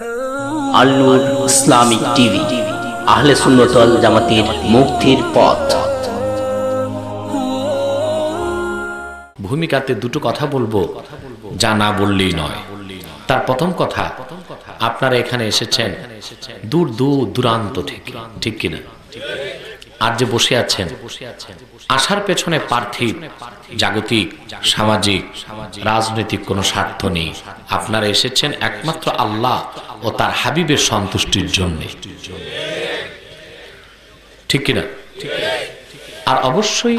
আল নূর Islamic TV, আহলে সুন্নাত ওয়াল জামাতের মুক্তির পথ। ভূমিকাতে দুটো কথা বলবো, যা না বললেই নয়। তার প্রথম কথা, আপনারা এখানে এসেছেন দূর দূর দূরান্ত থেকে, ঠিক কিনা? আর যে বসে আছেন, আসার পেছনে পার্থিব, জাগতিক, সামাজিক, রাজনৈতিক কোনো স্বার্থ নেই। আপনারা এসেছেন একমাত্র আল্লাহ ও তার হাবিবের সন্তুষ্টির জন্য, ঠিক কিনা? আর অবশ্যই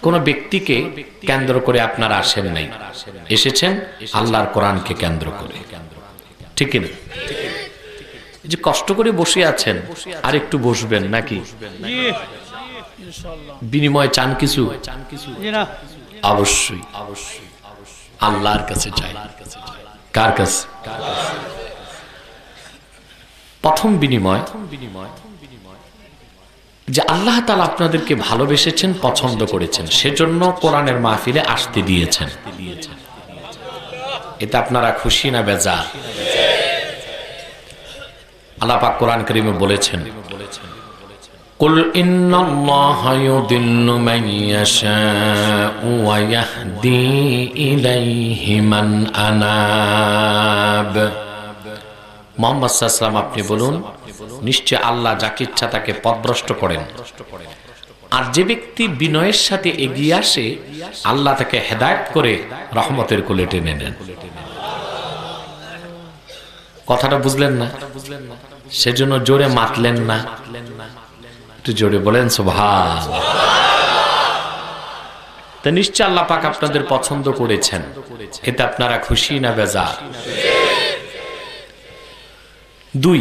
কোনো ব্যক্তিকে কেন্দ্র করে আপনারা আসেন নাই, এসেছেন আল্লাহর কোরআনকে কেন্দ্র করে, ঠিক কিনা? যে কষ্ট করে বসে আছেন, আর একটু বসবেন নাকি? বিনিময় চান কিছু? অবশ্যই আল্লাহর কাছে চাই। কার কাছে? প্রথম বিনিময় যে আল্লাহ তাআলা আপনাদেরকে ভালোবেসেছেন, পছন্দ করেছেন, সেজন্য কোরআনের মাহফিলে আসতে দিয়েছেন। এতে আপনারা খুশি না বেজার? আল্লাহ পাক কোরআন কারীমে বলেছেন, কুল ইন্নাল্লাহা ইউদিল্লু মান ইয়াশাউ ওয়া ইয়াহদি ইলাইহি মান আনাব। মুহাম্মদ সাল্লাল্লাহু আলাইহি ওয়াসাল্লাম আপনি বলুন, নিশ্চয় আল্লাহ যাকে ইচ্ছা তাকে পথভ্রষ্ট করেন, আর যে ব্যক্তি বিনয়ের সাথে এগিয়ে আসে আল্লাহ তাকে হেদায়েত করে রহমতের কোলে টেনে নেন। কথাটা বুঝলেন না? সেজন্য জোরে মাতলেন না, একটু জোরে বলেন সুবহানাল্লাহ। তা নিশ্চয় আল্লাহ পাক আপনাদের পছন্দ করেছেন, এতে আপনারা খুশি না বেজার? দুই,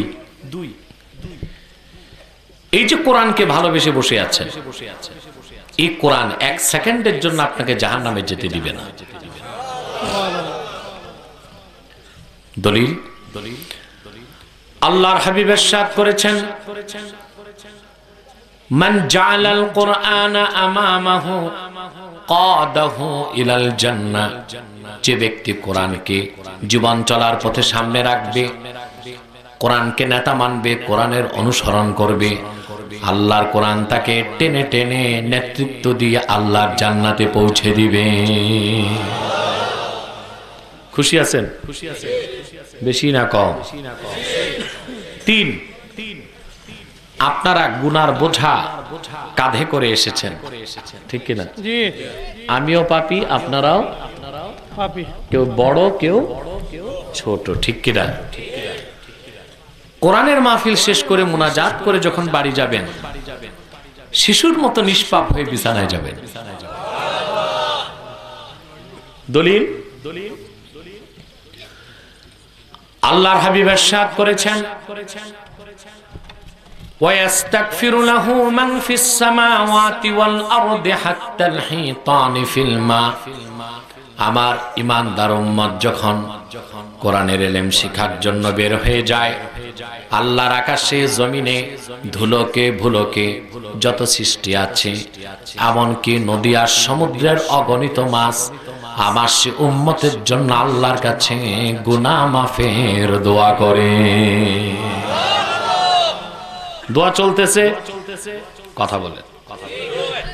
এই যে কোরআনকে ভালোবেসে বসে আছেন, এই কোরআন এক সেকেন্ডের জন্য আপনাকে জাহান্নামে যেতে দিবে না। দলিল, আল্লাহর হাবিব ইরশাদ করেছেন, মান জাআলাল কুরআনা আমামাহু কাদাহু ইলাল জান্নাহ। যে ব্যক্তি কোরআনকে জীবন চলার পথে সামনে রাখবে, কোরআনকে নেতা মানবে, কোরআনের অনুসরণ করবে, আল্লাহর কোরআন তাকে টেনে টেনে নেতৃত্ব দিয়ে আল্লাহর জান্নাতে পৌঁছে দিবে। খুশি আছেন? বেশি না কম? তিন, আপনারা গুনার বোঝা কাঁধে করে এসেছেন, ঠিক কিনা? আমিও পাপী, আপনারাও পাপী, কেউ বড় কেউ ছোট, ঠিক কিনা? কোরআনের মাহফিল শেষ করে মুনাজাত করে যখন বাড়ি যাবেন, শিশুর মতো নিষ্পাপ হয়ে বিছানায় যাবেন। দলিল, আল্লাহর হাবিব ইরশাদ করেছেন, ওয়াস্তাগফিরু লাহু মান ফিস সামাওয়াতি ওয়াল আরদি হাত্তাল হিতানি ফিল মা। আমার ঈমানদার উম্মত যখন কোরআনের ইলম শিখার জন্য বের হয়ে যায়, আল্লাহর আকাশে জমিনে ধুলোকে ভুলোকে যত সৃষ্টি আছে, এমনকি নদী আর সমুদ্রের অগণিত মাছ, আমার সে উম্মতের জন্য আল্লাহর কাছে গুনাহ মাফের দোয়া করে। দোয়া চলতেছে, কথা বলে,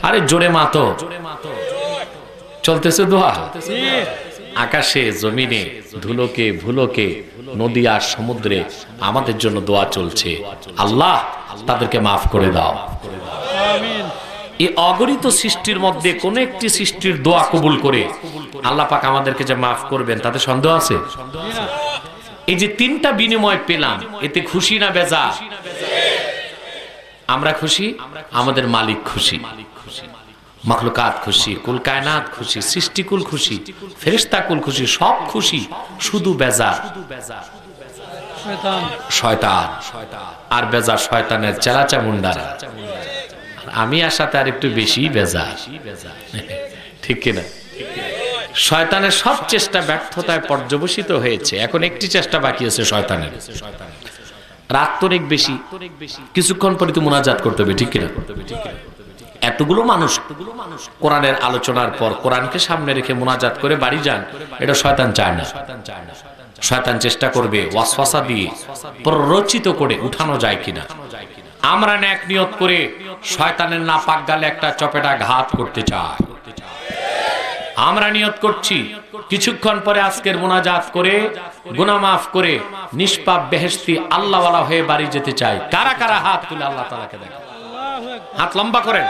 আরে জোরে মাতো, চলতেছে দোয়া। আকাশে জমিনে ধুলোকে ভুলোকে নদী আর সমুদ্রে আমাদের জন্য দোয়া চলছে, আল্লাহ তাদেরকে মাফ করে দাও। এই অগণিত সৃষ্টির মধ্যে কোন একটি সৃষ্টির দোয়া কবুল করে আল্লাহ পাক আমাদেরকে যে মাফ করবেন তাতে সন্দেহ আছে? এই যে তিনটা বিনিময় পেলাম, এতে খুশি না বেজার? আমরা খুশি, আমাদের মালিক খুশি, মাখলুকাত খুশি, কুল কায়নাত খুশি, সৃষ্টিকুল খুশি, ফেরেশতাকুল খুশি, সব খুশি, শুধু বেজার শয়তান। আর বেজার শয়তানের চেলাচামুন্ডারা। আমি আসাতে আর একটু বেশি বেজার, ঠিক কিনা? শয়তানের সব চেষ্টা ব্যর্থতায় পর্যবসিত হয়েছে, এখন একটি চেষ্টা বাকি আছে শয়তানের। রাত তো অনেক বেশি, কিছুক্ষণ পরে তো মুনাজাত করতে হবে, ঠিক কিনা? এতগুলো মানুষ কোরআনের আলোচনার পর কোরআনকে সামনে রেখে মুনাজাত করে বাড়ি যান, এটা শয়তান চায় না। শয়তান চেষ্টা করবে ওয়াসওয়াসা দিয়ে প্ররোচিত করে উঠানো যায় কিনা। আমরা নেক নিয়ত করে শয়তানের নাপাক গালে একটা চপেটা ঘাত করতে চাই। আমরা নিয়ত করছি কিছুক্ষণ পরে আজকের মুনাজাত করে গুনাহ মাফ করে নিষ্পাপ বেহেশতি আল্লাহওয়ালা হয়ে বাড়ি যেতে চাই। কারা কারা হাত তুলে আল্লাহ তাআলাকে দেখেন, হাত লম্বা করেন।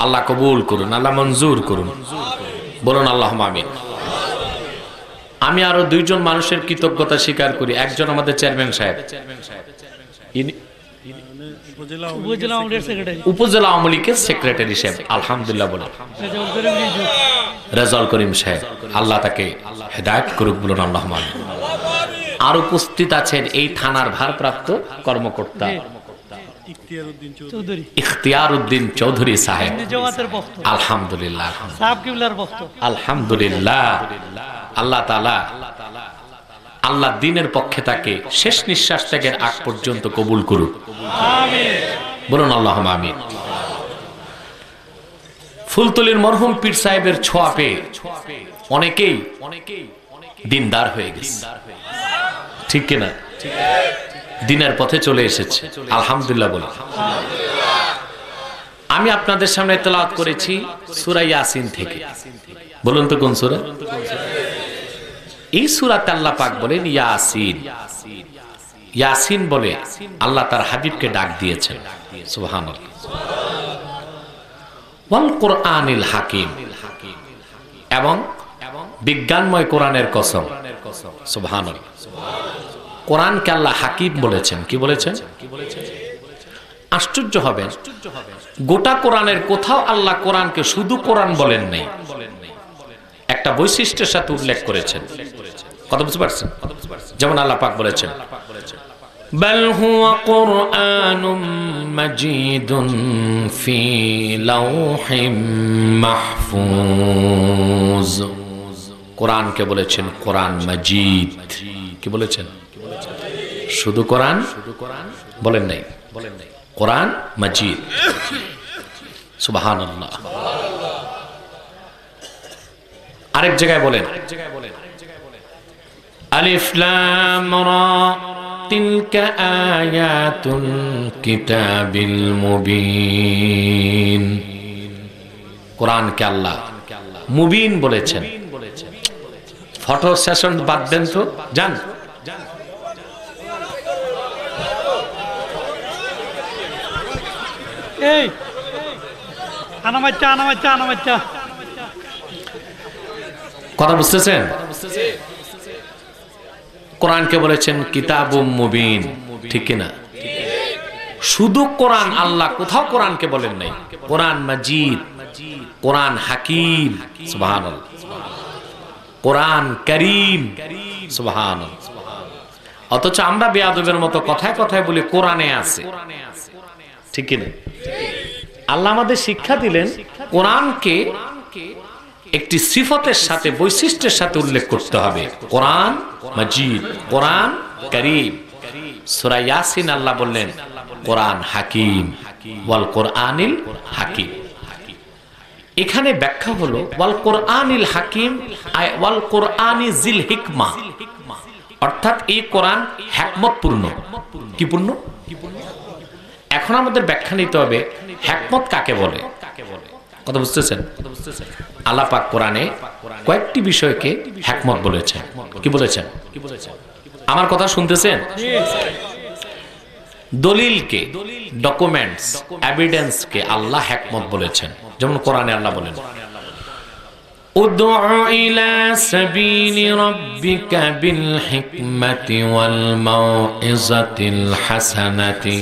আল্লাহ কবুল করুন, আল্লাহ মঞ্জুর করুন, বলুন আল্লাহুম্মা আমিন। আমি আরো দুইজন মানুষের কৃতজ্ঞতা স্বীকার করি। একজন আমাদের চেয়ারম্যান সাহেব, উপজেলা আওয়ামী লীগের সেক্রেটারি সাহেব, আলহামদুলিল্লাহ বলেন। রেজাউল করিম সাহেব, আল্লাহ তাকে হেদায়েত করুক, বলুন আল্লাহুম্মা আমিন। আর উপস্থিত আছেন এই থানার ভারপ্রাপ্ত কর্মকর্তা ইখতিয়ারউদ্দিন চৌধুরী সাহেব, আলহামদুলিল্লাহ আলহামদুলিল্লাহ। আল্লাহ তাআলা আল্লাহ দ্বীনের পক্ষে তাকে শেষ নিঃশ্বাস ত্যাগের আগ পর্যন্ত কবুল করুক, বলুন আল্লাহুম্মা আমিন। ফুলতলির মরহুম পীর সাহেবের ছোঁয়া পেয়ে অনেকেই দিনদার হয়ে গেছে, ঠিক কিনা? দিনের পথে চলে এসেছে, আলহামদুলিল্লাহ বলে। আমি আপনাদের সামনে তেলাওয়াত করেছি সূরা ইয়াসিন থেকে, বলুন তো কোন সূরা? এই সূরাতে আল্লাহ পাক বলেন ইয়াসিন। ইয়াসিন বলে আল্লাহ তার হাবিবকে ডাক দিয়েছেন, সুবহানাল্লাহ। ওয়াল কোরআনিল হাকিম, এবং বিজ্ঞানময় কোরআনের কসম, সুবহানাল্লাহ। কোরআনকে আল্লাহ হাকিম বলেছেন। কি বলেছেন? আশ্চর্য হবেন, গোটা কোরআনের কোথাও আল্লাহ কোরআনকে শুধু কোরআন বলেন নাই, একটা বৈশিষ্ট্যের সাথে উল্লেখ করেছেন। কথা বুঝতে পারছেন? যেমন আল্লাহ পাক বলেছেন বাল হুয়া কুরআনুম মাজিদুন ফি লাওহিম মাহফুজ। কোরআনকে বলেছেন কোরআন মাজিদ। কি বলেছেন? শুধু কোরআন বলেন নাই, কোরআন মাজিদ, সুবহানাল্লাহ। আরেক জায়গায় বলেন আলিফ লাম রা তিলকা আয়াতুল কিতাবিল মুবিন। কোরআনকে আল্লাহ মুবিন বলেছেন। ফটো সেশন বাদ দেন তো, যান। এই আনামাচ্চা কথা বুঝতেছেন? কোরআনকে বলেছেন কিতাবুম মুবিন, ঠিক কিনা? শুধু কোরআন আল্লাহ কোথাও কোরআনকে বলেন নাই। কোরআন মাজিদ, কোরআন হাকিম, সুবহানাল্লাহ, কোরআন কারীম, সুবহানাল্লাহ। অথচ আমরা বেয়াদবের মতো কথায় কথায় বলি কোরআনে আছে, ঠিক কিনা? আল্লাহ আমাদের শিক্ষা দিলেন কোরআনকে একটি সিফতের সাথে, বৈশিষ্ট্যের সাথে উল্লেখ করতে হবে। কোরআন মাজিদ, কোরআন কারীম। সূরা ইয়াসিন আল্লাহ বললেন কোরআন হাকিম, ওয়াল কোরআনিল হাকিম। এখানে ব্যাখ্যা হলো ওয়াল কোরআনিল হাকিম, ওয়াল কোরআনি জিল হিকমা, অর্থাৎ এই কোরআন হিকমতপূর্ণ। কি পূর্ণ? এখন আমাদের ব্যাখ্যা নিতে হবে হিকমত কাকে বলে। কথা বুঝতেছেন? আল্লাহ পাক কোরআনে কয়েকটি বিষয়কে হিকমত বলেছেন। কি বলেছেন? আমার কথা শুনতেছেন? দলিলকে, ডকুমেন্টস, এভিডেন্সকে আল্লাহ হিকমত বলেছেন। যেমন কোরআনে আল্লাহ বলেন উদউ ইলা সাবিলি রাব্বিকা বিল হিকমাতি ওয়াল মাউইজাতিল হাসানাতি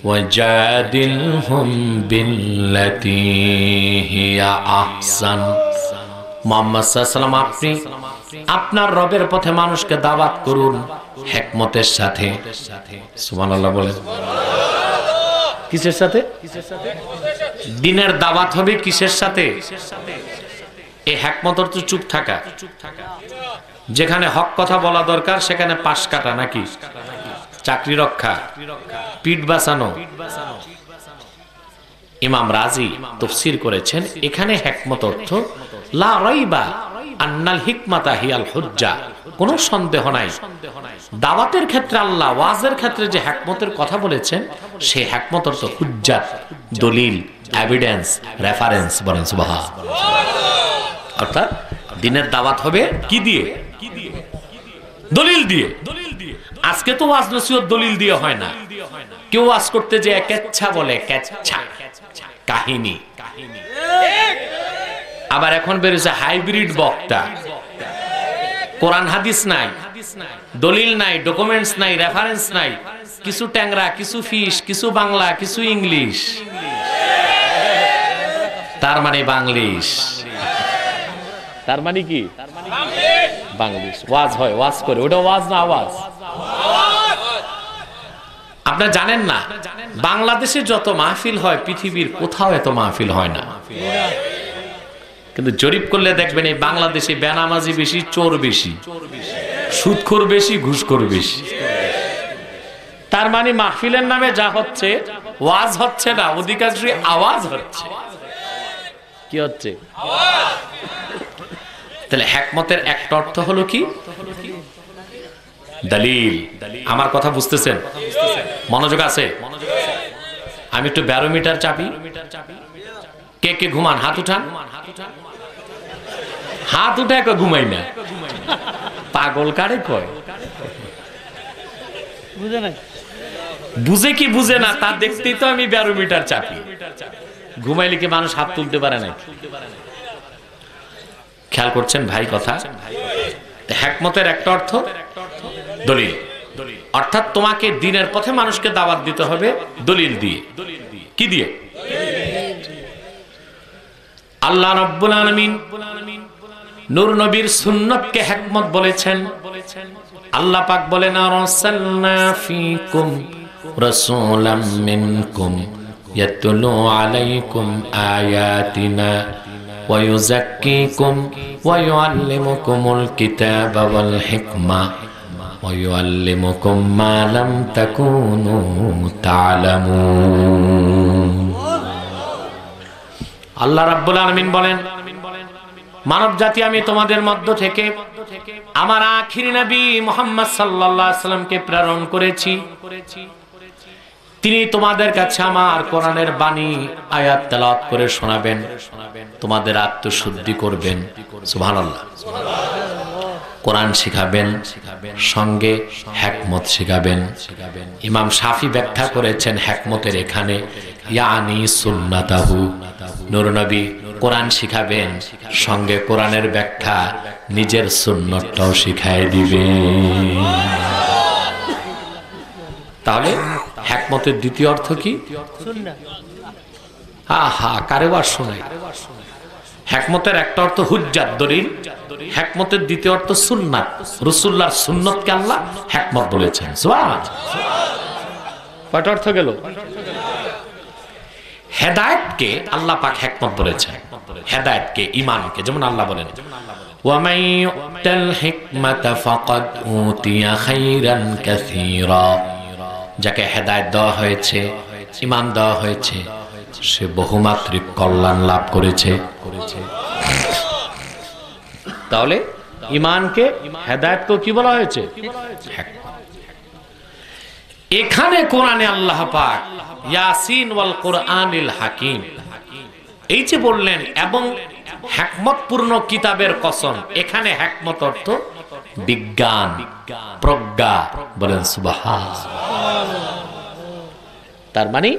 ওয়াজাদিলহুম বিল্লাতী হিয়া আহসান। মুহাম্মদ সাল্লাল্লাহু আলাইহি ওয়াসাল্লাম, আপনি আপনার রবের পথে মানুষকে দাওয়াত করুন হিকমতের সাথে। সুবহানাল্লাহ বলেন। কিসের সাথে? দ্বীনের দাওয়াত হবে কিসের সাথে? এই হিকমত অর্থ চুপ থাকা, যেখানে হক কথা বলা দরকার সেখানে পাশ কাটা, নাকি চাকরি রক্ষা, পিঠ বাঁচানো। ইমাম রাজি তাফসীর করেছেন এখানে হিকমত অর্থ লা রাইবা আন্নাল হিকমাতা হিয়াল হুজ্জা, কোনো সন্দেহ নাই দাওয়াতের ক্ষেত্রে আল্লাহ ওয়াজের ক্ষেত্রে যে হিকমতের কথা বলেছেন সেই হিকমত অর্থ হুজ্জাত, দলিল, এভিডেন্স, রেফারেন্স। বলেন সুবহান। অর্থাৎ দিনের দাওয়াত হবে কি দিয়ে? দলিল দিয়ে। আজকে তো ওয়াজ নসিহত দলিল দিয়ে হয় না, কেউ ওয়াজ করতে যে কেচ্ছা বলে, কেচ্ছা কাহিনী। আবার এখন বেরিয়েছে হাইব্রিড বক্তা, কোরআন হাদিস নাই, দলিল নাই, ডকুমেন্টস নাই, রেফারেন্স নাই, কিছু ট্যাংরা, কিছু ফিশ, কিছু বাংলা, কিছু ইংলিশ, তার মানে বাংলিশ। তার মানে কি? বাংলিশ। ওয়াজ হয়, ওয়াজ করে, ওটা ওয়াজ না আওয়াজ। আপনারা জানেন না বাংলাদেশে যত মাহফিল হয় পৃথিবীর কোথাও এত মাহফিল হয় না, কিন্তু জরিপ করলে দেখবেন এই বাংলাদেশে বেনামাজি বেশি, চোর বেশি, সুদখোর বেশি, ঘুষখোর বেশি। তার মানে মাহফিলের নামে যা হচ্ছে ওয়াজ হচ্ছে না, অধিকাংশই আওয়াজ হচ্ছে। কি হচ্ছে? তাহলে হিকমতের একটা অর্থ হলো কি? দলিল। আমার কথা বুঝতেছেন? মনোযোগ আছে? আমি একটু ব্যারোমিটার চাপি। কে কে ঘুমান? হাত উঠান। হাত উঠে ঘুমাই না, পাগল কারে কয়? বুঝে কি বুঝে না তা দেখতেই তো আমি ব্যারোমিটার চাপি। ঘুমাইলে কি মানুষ হাত তুলতে পারে না? খেয়াল করছেন ভাই কথা? হিকমতের একটা অর্থ দলিল, অর্থাৎ তোমাকে দ্বীনের পথে মানুষকে দাওয়াত দিতে হবে দলিল দিয়ে। কি দিয়ে? আল্লাহ রাব্বুল আলামিন নূর নবীর সুন্নতকে হিকমত বলেছেন। আল্লাহ পাক বলেন আরসালনা ফীকুম রাসূলাম মিনকুম ইয়াতলু আলাইকুম আয়াতিনা ওয়া ইউযাক্কিকুম ওয়া ইউআল্লিমুকুমুল কিতাবা ওয়াল হিকমা ওয়া ইউআল্লিমুকুম মা লাম তাকুনু তা'লামুন। আল্লাহ রাব্বুল আলামিন বলেন মানব জাতি আমি তোমাদের মধ্য থেকে আমার আখিরি নবী মুহাম্মদ সাল্লাল্লাহু আলাইহি সাল্লামকে প্রেরণ করেছি। তিনি তোমাদের কাছে আমার কোরআনের বাণী আয়াত তেলাওয়াত করে শোনাবেন, তোমাদের আত্মশুদ্ধি করবেন। সুবহানাল্লাহ। কোরআন শিখাবেন, সঙ্গে হিকমত শিখাবেন। ইমাম শাফি ব্যাখ্যা করেছেন হিকমতের এখানে ইয়ানি সুন্নাতাহু, নূর নবী কোরআন শিখাবেন, সঙ্গে কোরআনের ব্যাখ্যা নিজের সুন্নতটাও শিখায় দিবেন। তাহলে হিকমতের দ্বিতীয় অর্থ কি? আহা, কারে ওয়াজ শোনায়? হিকমতের একটা অর্থ হুজ্জাত, দলিল। হিকমতের দ্বিতীয় অর্থ সুন্নাত, রাসূলুল্লাহর সুন্নতকে আল্লাহ হিকমত বলেছেন। সুবহানাল্লাহ। কয়টা অর্থ গেল? হেদায়েতকে আল্লাহ পাক হিকমত বলেছেন। হেদায়েতকে, ঈমানকে, যেমন আল্লাহ বলেন ওয়া মান ইউতাল হিকমাতা ফাকাদ উতিয়া খাইরান কাসীরা, যাকে হেদায়েত দেওয়া হয়েছে, ঈমান দেওয়া হয়েছে, সে বহুমাত্রিক কল্যাণ লাভ করেছে। তাহলে ঈমানকে, হেদায়েতকে কি বলা হয়েছে? এখানে কোরআনে আল্লাহ পাক ইয়াসিন ওয়াল কোরআনিল হাকিম, এই যে বললেন এবং হিকমতপূর্ণ কিতাবের কসম, এখানে হিকমত অর্থ বিজ্ঞান, প্রজ্ঞা। বলেন সুবহানাল্লাহ। তার মানে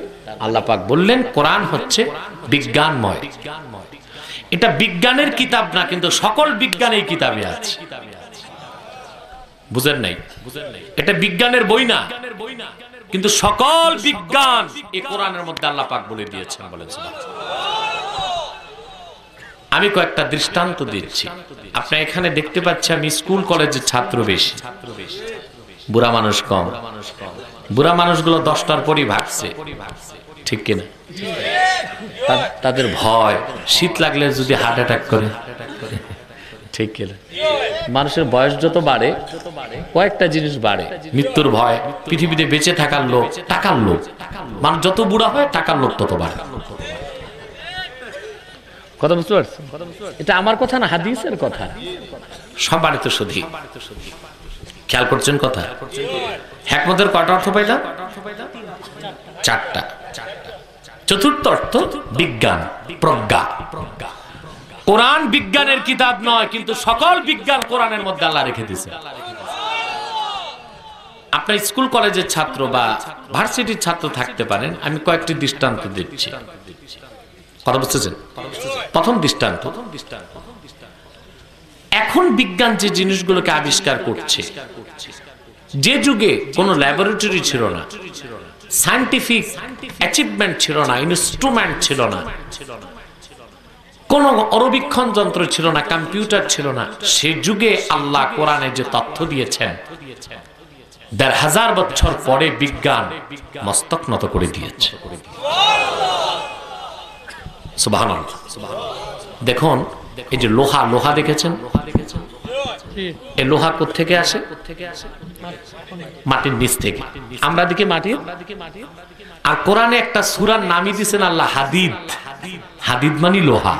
আল্লাহ পাক বললেন কোরআন হচ্ছে বিজ্ঞানময়। এটা বিজ্ঞানের কিতাব না, কিন্তু সকল বিজ্ঞান এই কিতাবে আছে। বুঝেন নাই? এটা বিজ্ঞানের বই না, কিন্তু সকল বিজ্ঞান এই কোরআনের মধ্যে আল্লাহ পাক বলে দিয়েছেন। বলেন আমি কয়েকটা দৃষ্টান্ত দিচ্ছি। আপনি এখানে দেখতে পাচ্ছেন আমি স্কুল কলেজের ছাত্র বেশি, বুড়া মানুষ কম। বুড়া মানুষগুলো 10টার পরই ভাগছে, ঠিক কিনা? তাদের ভয় শীত লাগলে যদি হার্ট অ্যাটাক করে, ঠিক কিনা? মানুষের বয়স যত বাড়ে কয়েকটা জিনিস বাড়ে, মৃত্যুর ভয়, পৃথিবীতে বেঁচে থাকার লোভ, টাকার লোভ। মানুষ যত বুড়া হয় টাকার লোভ তত বাড়ে। কথা বুঝতে পারছেন? এটা আমার কথা না, হাদিসের কথা। সব বাড়িতে শুধু খেয়াল করছেন কথা। হিকমতের কয়টা অর্থ পাইলাম? চারটা। চতুর্থ অর্থ বিজ্ঞান, প্রজ্ঞা। কোরআন বিজ্ঞানের কিতাব নয়, কিন্তু সকল বিজ্ঞান কোরআনের মধ্যে আল্লাহ রেখে দিয়েছে। আপনার স্কুল কলেজের ছাত্র বা ভার্সিটির ছাত্র থাকতে পারেন, আমি কয়েকটি দৃষ্টান্ত দিচ্ছি। কথা বুঝতেছেন? প্রথম দৃষ্টান্ত, এখন বিজ্ঞান যে জিনিসগুলোকে আবিষ্কার করছে, যে যুগে কোনো ল্যাবরেটরি ছিল না, সায়েন্টিফিক অ্যাচিভমেন্ট ছিল না, ইনস্ট্রুমেন্ট ছিল না, কোন অণুবীক্ষণ যন্ত্র ছিল না, কম্পিউটার ছিল না, সে যুগে আল্লাহ কোরআনে যে তথ্য দিয়েছেন ১৫০০ বছর পরে বিজ্ঞান মস্তক নত করে দিয়েছে। সুবহানাল্লাহ। দেখুন এই যে লোহা দেখেছেন, এই লোহা কোত্থেকে আসে? মাটির নিচ থেকে। আমরা দেখি মাটির। আর কোরআনে একটা সূরার নামই দিয়েছেন আল্লাহ হাদিদ। হাদিদ মানে লোহা।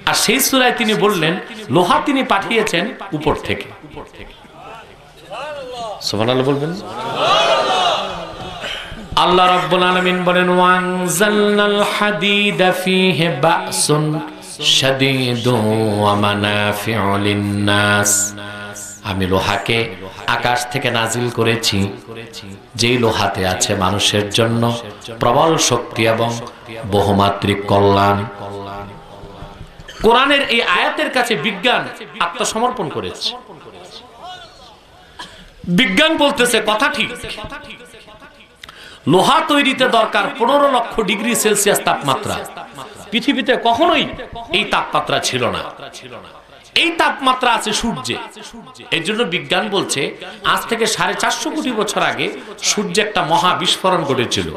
আর সেই সূরায় তিনি বললেন লোহা তিনি পাঠিয়েছেন উপর থেকে। সুবহানাল্লাহ বলবেন। আল্লাহ রাব্বুল আলামিন বলেন ওয়ানজালনাল হাদিদা ফীহি বা'সুন শাদীদুন ওয়া মানাফি'ু লিন-নাস। আমি লোহাকে আকাশ থেকে নাজিল করেছি, যেই লোহাতে আছে মানুষের জন্য প্রবল শক্তি এবং বহুমাত্রিক কল্যাণ। কোরআনের এই আয়াতের কাছে বিজ্ঞান আত্মসমর্পণ করেছে। বিজ্ঞান বলতেছে কথা ঠিক, লোহা তৈরিতে দরকার ১৫ লক্ষ ডিগ্রি সেলসিয়াস তাপমাত্রা। পৃথিবীতে কখনোই এই তাপমাত্রা ছিল না। এই তাপমাত্রা আছে সূর্যে। এর জন্য বিজ্ঞান বলছে আজ থেকে ৪৫০ কোটি বছর আগে সূর্যে একটা মহা বিস্ফোরণ ঘটেছিল,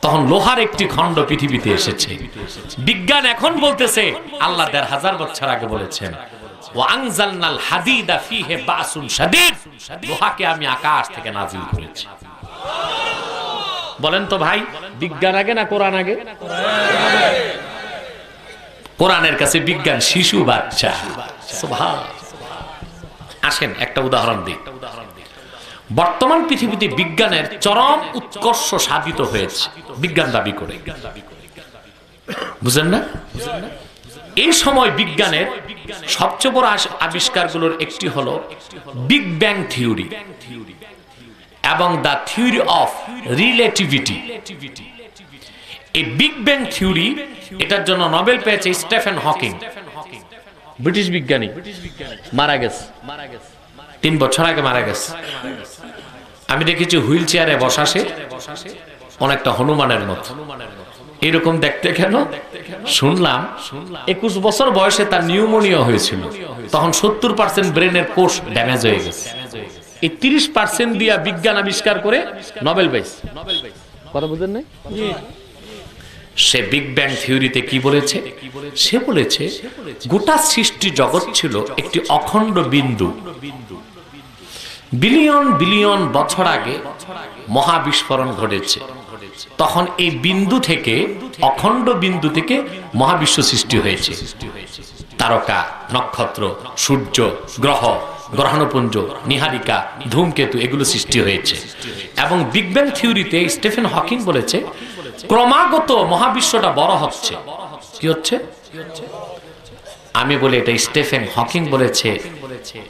তখন লোহার একটি খণ্ড পৃথিবীতে এসেছে। বিজ্ঞান এখন বলতেছে আল্লাহ ১৫০০ বছর আগে বলেছেন ওয়ানজালনাল হাদিদা ফীহি বা'সুন শাদীদ, লোহাকে আমি আকাশ থেকে নাজিল করেছি। বলেন তো ভাই, বিজ্ঞান আগে না কোরআন আগে? কোরআনের কাছে বিজ্ঞান শিশু বাচ্চা। সুবহানাল্লাহ। আসেন একটা উদাহরণ দিই। বর্তমান পৃথিবীতে বিজ্ঞানের চরম উৎকর্ষ সাধিত হয়েছে বিজ্ঞান দাবি করে, বুঝেন না? এই সময় বিজ্ঞানের সবচেয়ে বড় আবিষ্কারগুলোর একটি হলো বিগ ব্যাং থিওরি এবং দ্য থিওরি অফ রিলেটিভিটি। এই বিগ ব্যাং থিওরি, এটার জন্য নোবেল পেয়েছে স্টিফেন হকিং, ব্রিটিশ বিজ্ঞানী। মারা গেছে ৩ বছর আগে মারা গেছে। আমি দেখেছি হুইল চেয়ারে বসাসে, অনেকটা হনুমানের মতো এরকম দেখতে। কেন? শুনলাম ২১ বছর বয়সে তার নিউমোনিয়া হয়েছিল, তখন ৭০% ব্রেনের কোষ ড্যামেজ হয়ে গেছে। এই ৩০% দিয়া বিজ্ঞান আবিষ্কার করে নোবেল পাইছে। কথা বুঝেন নাই? সে বিগ ব্যাং থিওরিতে কি বলেছে? সে বলেছে গোটা সৃষ্টি জগৎ ছিল একটি অখণ্ড বিন্দু। বিলিয়ন বিলিয়ন বছর আগে মহাবিস্ফোরণ ঘটেছে, তখন এই বিন্দু থেকে, অখণ্ড বিন্দু থেকে মহাবিশ্ব সৃষ্টি হয়েছে। তারকা, নক্ষত্র, সূর্য, গ্রহ, গ্রহাণুপুঞ্জ, নীহারিকা, ধূমকেতু, এগুলো সৃষ্টি হয়েছে। এবং বিগ ব্যাং থিওরিতে স্টিফেন হকিং বলেছে ক্রমাগত মহাবিশ্বটা বড় হচ্ছে। কি হচ্ছে? আমি বলি এটা স্টিফেন হকিং বলেছে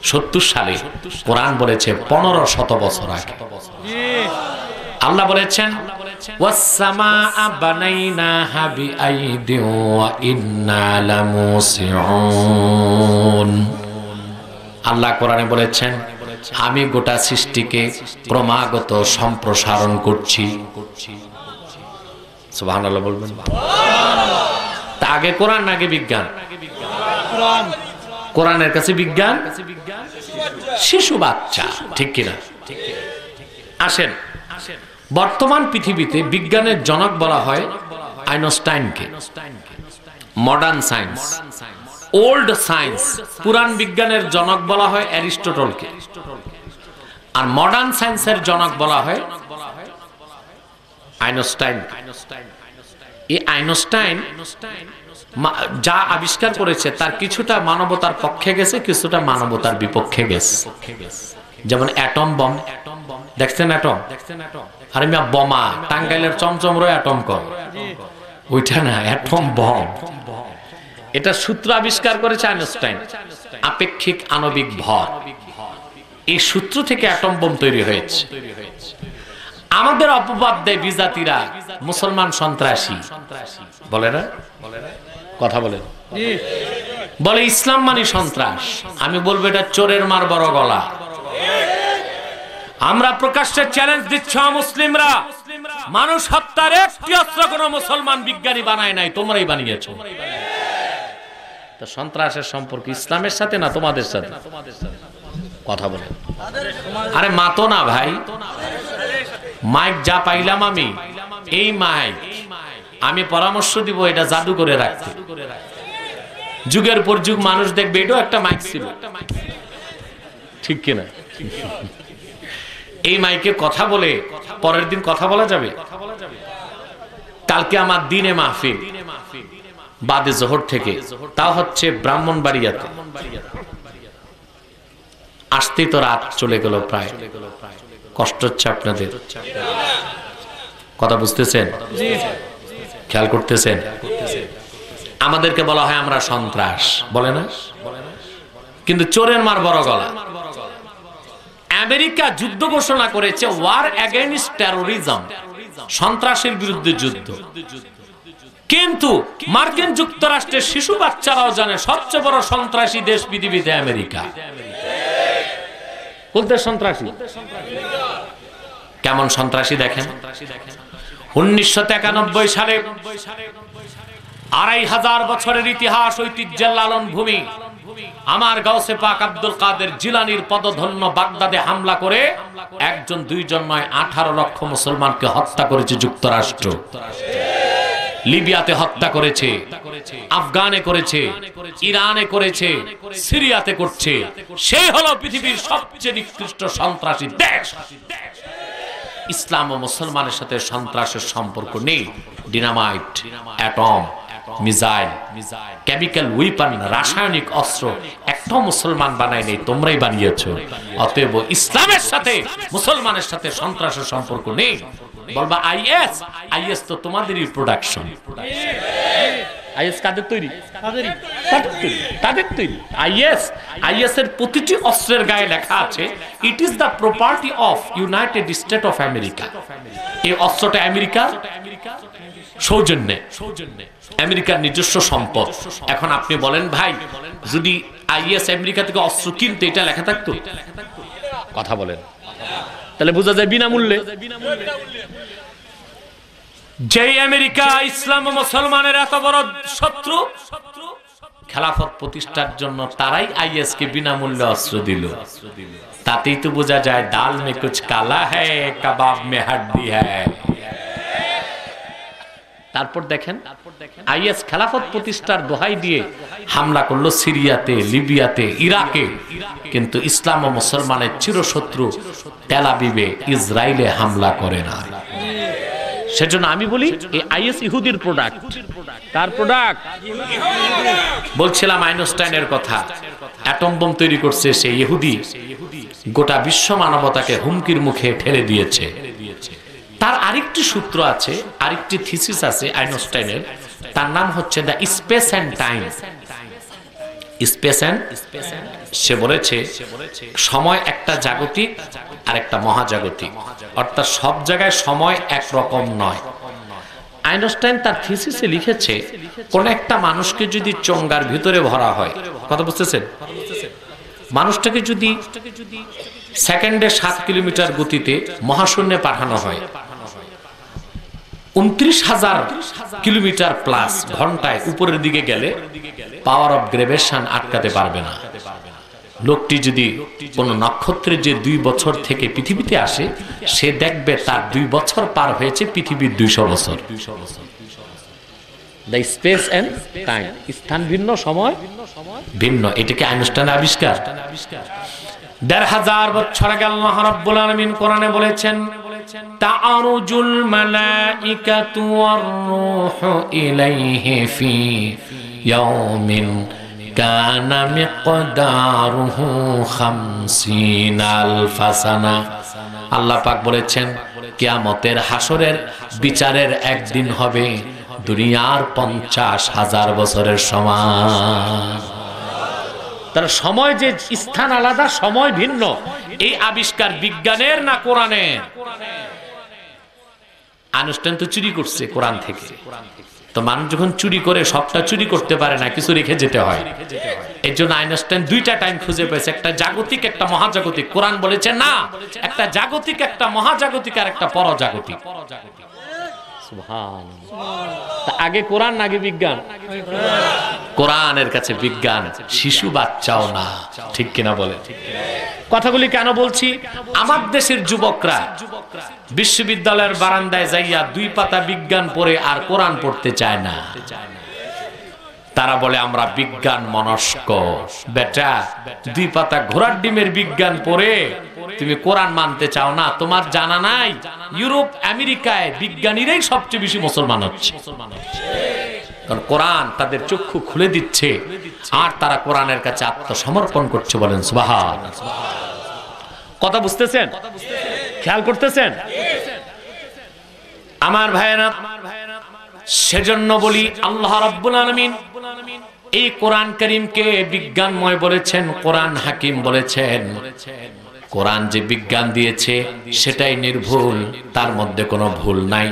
৭০ সালে, কোরআন বলেছে ১৫০০ বছর আগে। আল্লাহ বলেছেন ওয়াস-সামাআ বানাইনাহা বিআইদিন ওয়া ইন্না লামুসিউন। আল্লাহ কোরআনে বলেছেন আমি গোটা সৃষ্টিকে ক্রমাগত সম্প্রসারণ করছি। সুবহানাল্লাহ বলবেন। তা আগে কোরআন আগে বিজ্ঞান? কোরআনের কাছে বিজ্ঞান শিশু বাচ্চা, ঠিক কিনা? আসেন বর্তমান পৃথিবীতে বিজ্ঞানের জনক বলা হয় আইনস্টাইনকে। মডার্ন সায়েন্স, ওল্ড সায়েন্স, পুরাণ বিজ্ঞানের জনক বলা হয় অ্যারিস্টটলকে। আর মডার্ন সায়েন্সের জনক বলা হয় আইনস্টাইন। এই আইনস্টাইন যা আবিষ্কার করেছে তার কিছুটা মানবতার পক্ষে গেছে, কিছুটা মানবতার বিপক্ষে গেছে। যেমন অ্যাটম বম, দেখছেন অ্যাটম? আরে মিয়া বোমা, টাঙ্গাইলের চমচমরো অ্যাটম কর, ওইটা না, অ্যাটম বম। এটা সূত্র আবিষ্কার করেছে আইনস্টাইন, আপেক্ষিক আণবিক ভর। এই সূত্র থেকে অ্যাটম বোম তৈরি হয়েছে। আমাদের অপবাদ দেয় বিজাতিরা মুসলমান সন্ত্রাসী বলে না, কথা বলেন, বলে ইসলাম মানে সন্ত্রাস। আমি বলবো এটা চোরের মার বড় গলা। আমরা প্রকাশ্যে চ্যালেঞ্জ দিচ্ছি মুসলিমরা, মানুষ হত্যার একটি অস্ত্র কোন মুসলমান বিজ্ঞানী বানায় নাই, তোমরাই বানিয়েছো। তো সন্ত্রাসের সম্পর্ক ইসলামের সাথে না তোমাদের সাথে? কথা বলে। আরে মাতো না ভাই, মাইক যা পাইলাম আমি, এই মাইক আমি পরামর্শ দিব এটা জাদু করে রাখতে। যুগের পর যুগ মানুষ দেখবে এটাও একটা মাইক ছিল, ঠিক কিনা? এই মাইকে কথা বলে পরের দিন কথা বলা যাবে। কালকে আমার দিনে মাহফিল বাদে জোহর থেকে, তাও হচ্ছে ব্রাহ্মণবাড়িয়াতে। আসতেই তো রাত চলে গেল প্রায়। কষ্ট হচ্ছে আপনাদের, কথা বুঝতেছেন, খেয়াল করতেছেন? আমাদেরকে বলা হয় আমরা সন্ত্রাস, বলে না? কিন্তু চোরের মার বড় গলা। আমেরিকা যুদ্ধ ঘোষণা করেছে, ওয়ার এগেইনস্ট টেরোরিজম, সন্ত্রাসের বিরুদ্ধে যুদ্ধ। কিন্তু মার্কিন যুক্তরাষ্ট্রের শিশু বাচ্চারাও জানে সবচেয়ে বড় সন্ত্রাসী দেশ পৃথিবীতে আমেরিকা। বলতে সন্ত্রাসী কেমন সন্ত্রাসী দেখেন। 1991 সালে 2500 বছরের ইতিহাস ঐতিহ্যের লালন ভূমি আমার গাউসে পাক আব্দুল কাদের জিলানীর পদধন্য বাগদাদে হামলা করে একজন দুইজন নয় 18 লক্ষ মুসলমানকে হত্যা করেছে যুক্তরাষ্ট্র। লিবিয়াতে হত্যা করেছে, আফগানে করেছে, ইরানে করেছে, সিরিয়াতে করছে। সেই হলো পৃথিবীর সবচেয়ে নিকৃষ্ট সন্ত্রাসী দেশ। ইসলাম ও মুসলমানের সাথে সন্ত্রাসের সম্পর্ক নেই। Dynamite, atom, missile, chemical weapon, রাসায়নিক অস্ত্র একটা মুসলমান বানায় নেই, তোমরাই বানিয়েছো। অতএব ইসলামের সাথে মুসলমানের সাথে সন্ত্রাসের সম্পর্ক নেই। বলবা আইএস, আইএস তো তোমাদেরই প্রোডাকশন। আইএস কাদের তৈরি? তাদের তৈরি। আইএস, আইএস এর প্রতিটি অস্ত্রের গায়ে লেখা আছে it is the property of United state of America. এই অস্ত্রটা আমেরিকার সৌজন্যে, আমেরিকার নিজস্ব সম্পদ। এখন আপনি বলেন ভাই, যদি আইএস আমেরিকা থেকে অস্ত্র কিনতে এটা লেখা থাকতো, কথা বলেন, তাহলে বোঝা যায় বিনামূল্যে। যে আমেরিকা ইসলাম ও মুসলমানের এত বড় শত্রু, খেলাফত প্রতিষ্ঠার জন্য তারাই আইএস কে বিনামূল্যে অস্ত্র দিল। তাতেই তো বোঝা যায় দাল মে কুছ কালা হ্যায়, কাবাব মে হাড্ডি হ্যায়। তারপর দেখেন আইএস খেলাফত প্রতিষ্ঠার দোহাই দিয়ে হামলা করলো সিরিয়াতে, লিবিয়াতে, ইরাকে। কিন্তু ইসলাম ও মুসলমানের চিরশত্রু তেল আবিবে, ইসরায়েলে হামলা করে না। সেজন্য আমি বলি এই আইএস ইহুদির প্রোডাক্ট। তার প্রোডাক্ট বলছিলাম আইনস্টাইনের কথা। অ্যাটম বোম তৈরি করছে সেই ইহুদি, গোটা বিশ্ব মানবতাকে হুমকির মুখে ঠেলে দিয়েছে। তার আরেকটি সূত্র আছে, আরেকটি থিসিস আছে আইনস্টাইনের, তার নাম হচ্ছে the space and time. Space and, সে বলেছে সময় একটা জাগতিক আর একটা মহাজাগতিক, অর্থাৎ সব জায়গায় সময় একরকম নয়। আইনস্টাইন তার থিসিসে লিখেছে কোন একটা মানুষকে যদি চোঙ্গার ভিতরে ভরা হয়, কথা বুঝতেছেন, মানুষটাকে যদি সেকেন্ডে 7 কিলোমিটার গতিতে মহাশূন্যে পাঠানো হয়, 29,000 কিলোমিটার প্লাস ঘন্টায় উপরের দিকে গেলে পাওয়ার অফ গ্রেভিটেশন আটকাতে পারবে না। লোকটি যদি কোন নক্ষত্রে যে 2 বছর থেকে পৃথিবীতে আসে, সে দেখবে তার 2 বছর পার হয়েছে পৃথিবীর 200 বছর। দ্য স্পেস এন্ড টাইম, স্থান ভিন্ন, সময় ভিন্ন। এটাকে আইনস্টাইনের আবিষ্কার। 1500 বছর আগে আল্লাহ রাব্বুল আলামিন কোরআনে বলেছেন, তাআরুজুল মালাইকাতু ওয়ার রূহু ইলাইহি ফি ইয়াউমিন কানা মিকদারুহু 50 আলফা সানা। আল্লাহ পাক বলেছেন, কিয়ামতের হাসরের বিচারের একদিন হবে দুনিয়ার 50,000 বছরের সমান। তার সময় যে স্থান আলাদা, সময় ভিন্ন। এই আবিষ্কার বিজ্ঞানের না কোরআনের? আইনস্টাইন তো চুরি করছে কোরআন থেকে। তো মানুষ যখন চুরি করে সবটা চুরি করতে পারে না, কিছু রেখে যেতে হয়। এর জন্য আইনস্টাইন 2টা টাইম খুঁজে পেয়েছে, একটা জাগতিক, একটা মহাজাগতিক। কোরআন বলেছে না, একটা জাগতিক, একটা মহাজাগতিক, আর একটা পরজাগতিক। আগে কোরআন আগে বিজ্ঞান? কোরআনের কাছে বিজ্ঞান শিশু বাচ্চাও না, ঠিক কিনা বলে? কথাগুলি কেন বলছি? আমার দেশের যুবকরা বিশ্ববিদ্যালয়ের বারান্দায় যাইয়া 2 পাতা বিজ্ঞান পড়ে আর কোরআন পড়তে চায় না। তারা বলে আমরা বিজ্ঞান মনস্ক। বেটা, 2 পাতা ঘোড়ার ডিমের বিজ্ঞান পড়ে তুমি কোরআন মানতে চাও না? তোমার জানা নাই ইউরোপ আমেরিকায় বিজ্ঞানীরাই সবচেয়ে বেশি মুসলমান হচ্ছে। কারণ কোরআন তাদের চক্ষু খুলে দিচ্ছে, আর তারা কোরআনের কাছে আত্মসমর্পণ করছে। বলেন সুবহানাল্লাহ। কথা বুঝতেছেন? খেয়াল করতেছেন আমার ভাইয়েরা? সেজন্য বলি, আল্লাহ রাব্বুল আলামিন এই কোরআন কারীমকে বিজ্ঞানময় বলেছেন, কোরআন হাকিম বলেছেন। কোরআন যে বিজ্ঞান দিয়েছে সেটাই নির্ভুল, তার মধ্যে কোনো ভুল নাই।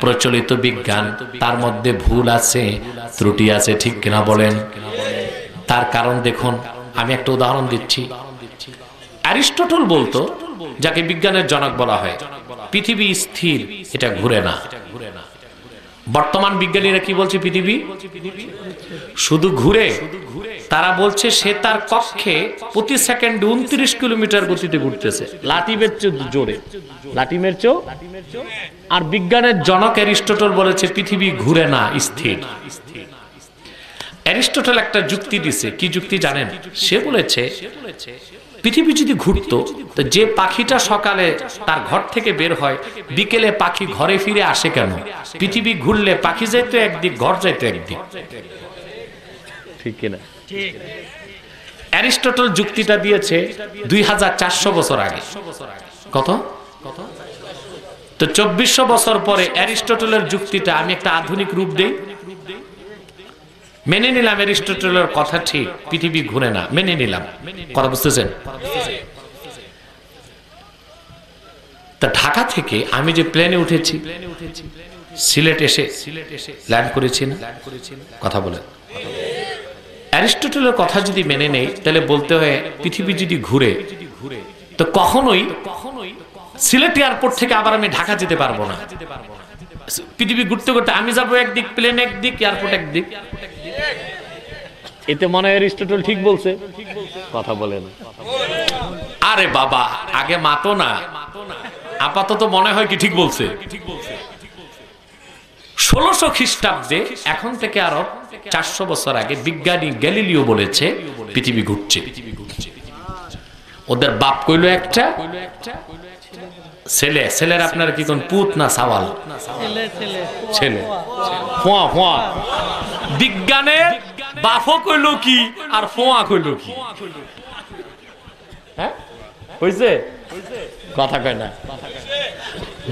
প্রচলিত বিজ্ঞান, তার মধ্যে ভুল আছে, ত্রুটি আছে, ঠিক কিনা বলেন? তার কারণ দেখুন, আমি একটা উদাহরণ দিচ্ছি। অ্যারিস্টটল বলতো, যাকে বিজ্ঞানের জনক বলা হয়, পৃথিবী স্থির, এটা ঘুরে না। বর্তমান বিজ্ঞানীরা কি বলছে? পৃথিবী শুধু ঘুরে। তারা বলছে সে তার কক্ষে প্রতি সেকেন্ডে 29 কিলোমিটার গতিতে ঘুরতেছে, লাটিমের চেয়ে জোরে, লাটিমের চেয়ে। আর বিজ্ঞানের জনক অ্যারিস্টটল বলেছে পৃথিবী ঘুরে না, স্থির। অ্যারিস্টটল একটা যুক্তি দিছে। কি যুক্তি জানেন? সে বলেছে পৃথিবী যদি ঘুরতো, তো যে পাখিটা সকালে তার ঘর থেকে বের হয়, বিকেলে পাখি ঘরে ফিরে আসে কেন? পৃথিবী ঘুরলে পাখি যাইতো একদিক, ঘর যাইতো একদিক, ঠিক কিনা? অ্যারিস্টটল যুক্তিটা দিয়েছে 2400 বছর আগে। কত? তো 2400 বছর পরে অ্যারিস্টটলের যুক্তিটা আমি একটা আধুনিক রূপ দেই। মেনে নিলাম অ্যারিস্টটলের কথা ঠিক, পৃথিবী ঘুরে না, মেনে নিলাম। কথা বুঝতেছেন? তা ঢাকা থেকে আমি যে প্লেনে উঠেছি, সিলেট এসে ল্যান্ড করেছি না? কথা বলেন। অ্যারিস্টটলের কথা যদি মেনে নেই, তাহলে বলতে হয় পৃথিবী যদি ঘুরে, তো কখনোই সিলেট এয়ারপোর্ট থেকে আবার আমি ঢাকা যেতে পারবো না। পৃথিবী ঘুরতে ঘুরতে আমি যাবো একদিক, প্লেন একদিক, এয়ারপোর্ট একদিক। এতে মনে হয় অ্যারিস্টটল ঠিক বলছে? কথা বলে না। আরে বাবা, আগে মাতো না, আপাতত মনে হয় কি ঠিক বলছে। 1600 খ্রিস্টাব্দে, এখন থেকে আরো 400 বছর আগে, বিজ্ঞানী গ্যালিলিও বলেছে পৃথিবী ঘুরছে। ওদের বাপ কইলো একটা ছেলে, ছেলের আপনার কি কোন পুত না সাওয়াল? ছেলে। ফোয়া ফোয়া। বিজ্ঞানের বাপও কইলো কি আর ফোয়া কইলো কি? হ্যাঁ হইছে? কথা কয় না।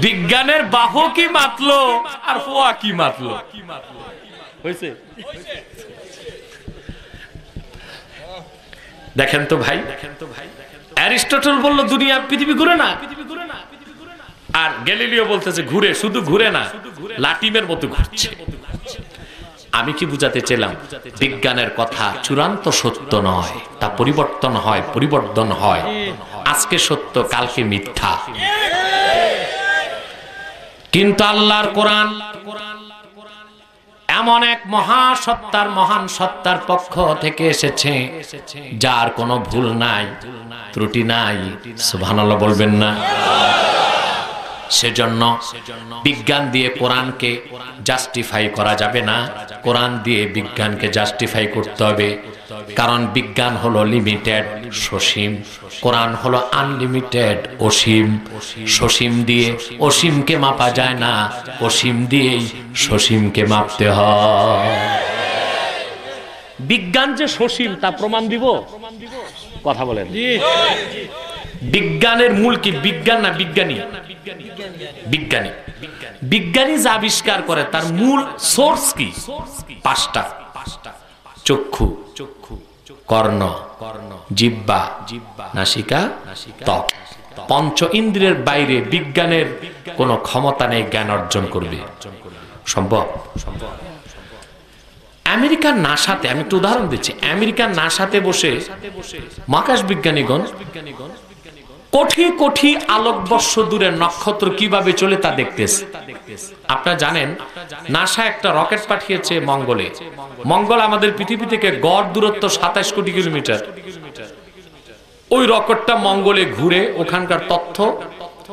বিজ্ঞানের বাপও কি মাতলো আর ফোয়া কি মাতলো? হইছে? দেখেন তো ভাই, অ্যারিস্টটল বলল দুনিয়া পৃথিবী ঘুরে না, আর গ্যালিলিও বলতেছে ঘুরে, শুধু ঘুরে না, লাটিমের মতো ঘুরছে। আমি কি বুঝাতে চাইলাম? বিজ্ঞানের কথা চূড়ান্ত সত্য নয়, তা পরিবর্তন হয়, পরিবর্তন হয়। আজকে সত্য, কালকে মিথ্যা। কিন্তু আল্লাহর কোরআন এমন এক মহাসত্তার মহান সত্তার পক্ষ থেকে এসেছে যার কোনো ভুল নাই, ত্রুটি নাই। সুবহানাল্লাহ বলবেন না? সেজন্য বিজ্ঞান দিয়ে কোরআনকে জাস্টিফাই করা যাবে না, কোরআন দিয়ে বিজ্ঞানকে জাস্টিফাই করতে হবে। কারণ বিজ্ঞান হলো লিমিটেড সসীম, কোরআন হলো আনলিমিটেড অসীম। সসীম দিয়ে অসীমকে মাপা যায় না, অসীম দিয়েই সসীমকে মাপতে হয়। বিজ্ঞান যে সসীম তা প্রমাণ দিব? কথা বলেন। বিজ্ঞানের মূল কি? বিজ্ঞান না বিজ্ঞানী? বিজ্ঞানী। বিজ্ঞানী যা আবিষ্কার করে তার মূল সোর্স কি? পাঁচটা: চক্ষু, কর্ণ, জিহ্বা, নাসিকা, ত্বক। পঞ্চ ইন্দ্রিয়ের বাইরে বিজ্ঞানের কোনো ক্ষমতা নেই জ্ঞান অর্জন করবে। সম্ভব? আমেরিকার নাসাতে, আমি একটু উদাহরণ দিচ্ছি, আমেরিকার নাসাতে বসে মহাকাশ বিজ্ঞানীগণ কোটি কোটি আলোকবর্ষ দূরের নক্ষত্র কিভাবে চলে তা দেখতেছে। আপনারা জানেন নাসা একটা রকেট পাঠিয়েছে মঙ্গলে। মঙ্গল আমাদের পৃথিবী থেকে গড় দূরত্ব 27 কোটি কিলোমিটার। ওই রকেটটা মঙ্গলে ঘুরে ওখানকার তথ্য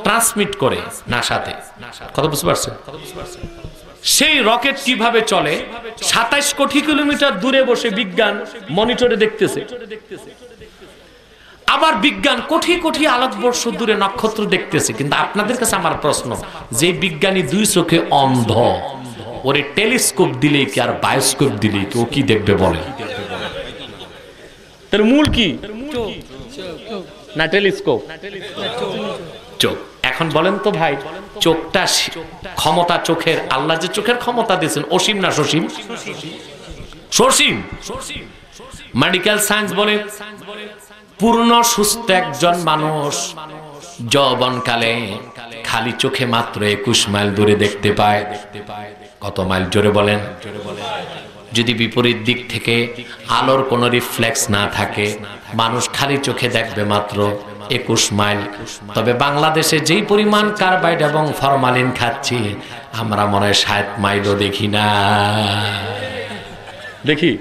ট্রান্সমিট করে নাসাতে। কথা বুঝতে পারছেন? সেই রকেট কিভাবে চলে 27 কোটি কিলোমিটার দূরে বসে বিজ্ঞান মনিটরে দেখতেছে। আবার বিজ্ঞান কোটি কোটি আলোকবর্ষ দূরে নক্ষত্র দেখতেছে। কিন্তু আপনাদের কাছে আমার প্রশ্ন, যে বিজ্ঞানী 2 চোখে অন্ধ, ওরে টেলিস্কোপ দিলে কি আর বায়োস্কোপ দিলে কি ও কি দেখবে বলে? তার মূল কি? না টেলিস্কোপ? চোখ। এখন বলেন তো ভাই, চোখটা ক্ষমতা চোখের, আল্লাহ যে চোখের ক্ষমতা দিয়েছেন অসীম না সসীম? সসীম। মেডিকেল সায়েন্স বলে পূর্ণ সুস্থ একজন মানুষ যৌবনকালে খালি চোখে মাত্র 21 মাইল দূরে দেখতে পায়। কত মাইল? জোরে বলেন। যদি বিপরীত দিক থেকে আলোর কোনো রিফ্লেক্স না থাকে, মানুষ খালি চোখে দেখবে মাত্র 21 মাইল। তবে বাংলাদেশে যেই পরিমাণ কার্বাইড এবং ফরমালিন খাচ্ছি, আমরা মনে হয় 60 মাইলও দেখি না। দেখি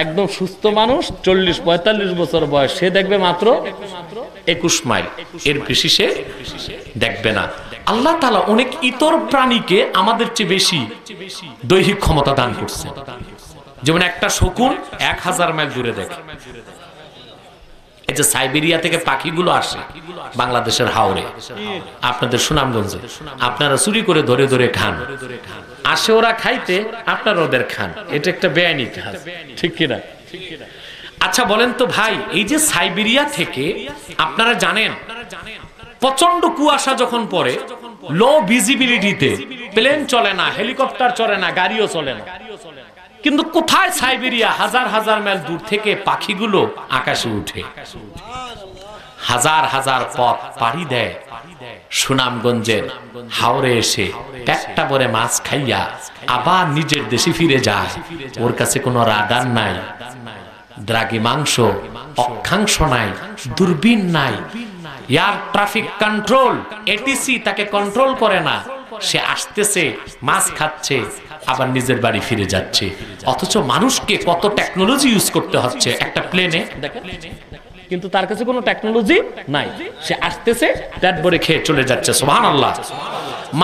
একদম সুস্থ মানুষ 40-45 বছর বয়স, সে দেখবে মাত্র 21 মাইল, এর বেশি সে দেখবে না। আল্লাহ তাআলা অনেক ইতর প্রাণীকে আমাদের চেয়ে বেশি দৈহিক ক্ষমতা দান করছে। যেমন একটা শকুন 1000 মাইল দূরে দেখে। এই যে সাইবেরিয়া থেকে পাখিগুলো আসে বাংলাদেশের হাওড়ে, আপনাদের সুনামগঞ্জে, আপনারা চুরি করে ধরে ধরে খান। আসে ওরা খাইতে, আপনারা ওদের খান। এটা একটা বেআইনি কাজ, ঠিক কিনা? আচ্ছা বলেন তো ভাই, এই যে সাইবেরিয়া থেকে আপনারা জানেন প্রচন্ড কুয়াশা যখন পড়ে, লো ভিজিবিলিটিতে প্লেন চলে না, হেলিকপ্টার চলে না, গাড়িও চলে না, কিন্তু কোথায় সাইবেরিয়া হাজার হাজার মাইল দূর থেকে পাখিগুলো আকাশে উঠে, হাজার হাজার পথ পাড়ি দেয়, সুনামগঞ্জের হাওরে এসে পেটটা ভরে মাছ খাইয়া আবার নিজের দেশে ফিরে যায়। ওর কাছে কোনো রাডার নাই, দ্রাগি মাংস, অক্ষাংশ নাই, দূরবীন নাই, এয়ার ট্রাফিক কন্ট্রোল এটিসি তাকে কন্ট্রোল করে না। সে আসতেছে, মাছ খাচ্ছে, আবার নিজের বাড়ি ফিরে যাচ্ছে। অথচ মানুষকে কত টেকনোলজি ইউজ করতে হচ্ছে একটা প্লেনে, কিন্তু তার কাছে কোনো টেকনোলজি নাই। সে আসতেছে, পেট ভরে খেয়ে চলে যাচ্ছে। সুবহানাল্লাহ।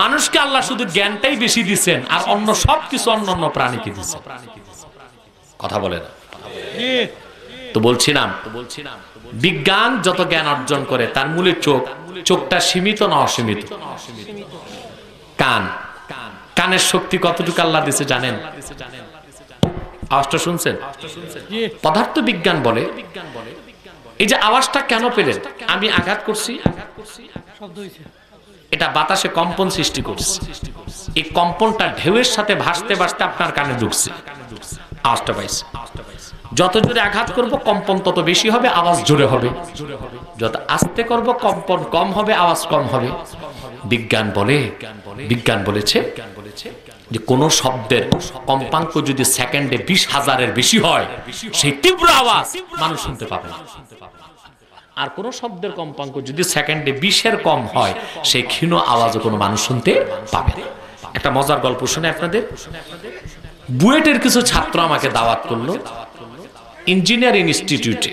মানুষকে আল্লাহ শুধু জ্ঞানটাই বেশি দিচ্ছেন, আর অন্য সবকিছু অন্য প্রাণীকে দিচ্ছেন। কথা বলে না? তো বলছিলাম বিজ্ঞান যত জ্ঞান অর্জন করে তার মূলে চোখ। চোখটা সীমিত না অসীমিত? কান, কানের শক্তি কতটুকু আল্লাহ দিয়েছে জানেন? আওয়াজটা শুনছেন? পদার্থ বিজ্ঞান বলে এই যে আওয়াজটা কেন পেলেন? আমি আঘাত করছি, এটা বাতাসে কম্পন সৃষ্টি করছে। এই কম্পনটা ঢেউয়ের সাথে ভাসতে ভাসতে আপনার কানে ঢুকছে, আওয়াজটা পাইছে। যত জোরে আঘাত করব কম্পন তত বেশি হবে, আওয়াজ জোরে হবে। যত আস্তে করব কম্পন কম হবে, আওয়াজ কম হবে। বিজ্ঞান বলেছে যে কোন শব্দের কম্পাঙ্ক যদি সেকেন্ডে 20,000-এর বেশি হয়, সেই তীব্র আওয়াজ মানুষ শুনতে পাবে না। আর কোন শব্দের কম্পাঙ্ক যদি সেকেন্ডে 20-এর কম হয়, সেই ক্ষীণ আওয়াজও কোনো মানুষ শুনতে পাবে না। একটা মজার গল্প শুনে আপনাদের। বুয়েটের কিছু ছাত্র আমাকে দাওয়াত করলো ইঞ্জিনিয়ারিং ইনস্টিটিউটে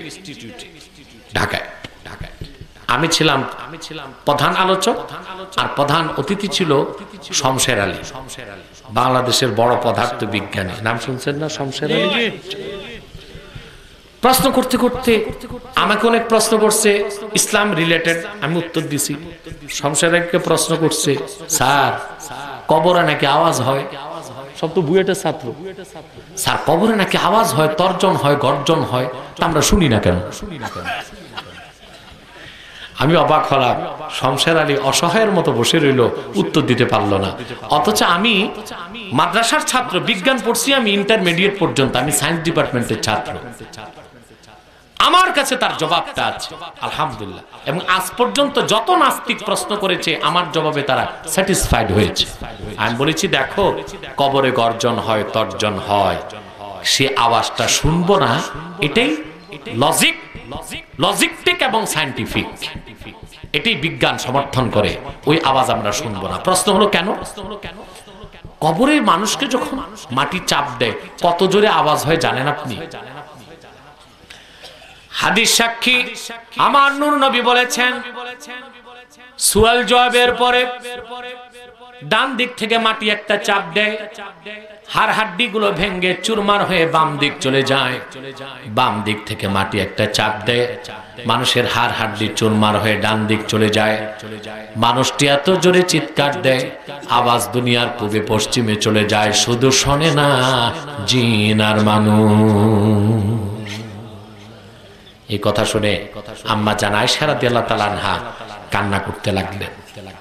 ঢাকায়। আমি ছিলাম প্রধান আলোচক, আর প্রধান অতিথি ছিল শমশের আলী, বাংলাদেশের বড় পদার্থ বিজ্ঞানী। নাম শুনছেন না শমশের আলী? প্রশ্ন করতে করতে আমাকে অনেক প্রশ্ন করছে ইসলাম রিলেটেড, আমি উত্তর দিছি। শমশের আলীকে প্রশ্ন করছে, স্যার কবরে নাকি আওয়াজ হয়? সব তো বুয়েটের ছাত্র। স্যার কবরে নাকি আওয়াজ হয়, তর্জন হয়, গর্জন হয়, তা আমরা শুনি না কেন? আমি অবাক হলাম, শমশের আলী অসহায়ের মতো বসে রইল, উত্তর দিতে পারলো না। অথচ আমি মাদ্রাসার ছাত্র, বিজ্ঞান পড়ছি আমি ইন্টারমিডিয়েট পর্যন্ত, আমি সায়েন্স ডিপার্টমেন্টের ছাত্র। আমার কাছে তার জবাবটা আছে আলহামদুলিল্লাহ, এবং আজ পর্যন্ত যত নাস্তিক প্রশ্ন করেছে আমার জবাবে তারা স্যাটিসফাইড হয়েছে। আমি বলেছি দেখো, কবরে গর্জন হয়, তর্জন হয়, সে আওয়াজটা শুনবো না, এটাই লজিকটিক এবং সায়েন্টিফিক, এটাই বিজ্ঞান সমর্থন করে, ওই আওয়াজ আমরা শুনবো না। প্রশ্ন হলো কেন? কবরের মানুষকে যখন মাটি চাপ দেয় কত জোরে আওয়াজ হয় জানেন আপনি? হাদিস সাক্ষী আমার নূর নবী বলেছেন, সুয়াল জবাবের পরে ডান দিক থেকে মাটি একটা চাপ দেয়, হাড় হাড্ডি গুলো ভেঙে চুরমার হয়ে বাম দিক চলে যায়। বাম দিক থেকে মাটি একটা চাপ দেয়, মানুষের হাড় হাড্ডি চুরমার হয়ে ডান দিক চলে যায়। মানুষটি এত জোরে চিৎকার দেয়, আওয়াজ দুনিয়ার পূবে পশ্চিমে চলে যায়, শুধু শোনে না জিন আর মানুষ। এই কথা শুনে আম্মা জান আয়েশা রাদিয়াল্লাহু তাআলা আনহা কান্না করতে লাগলেন।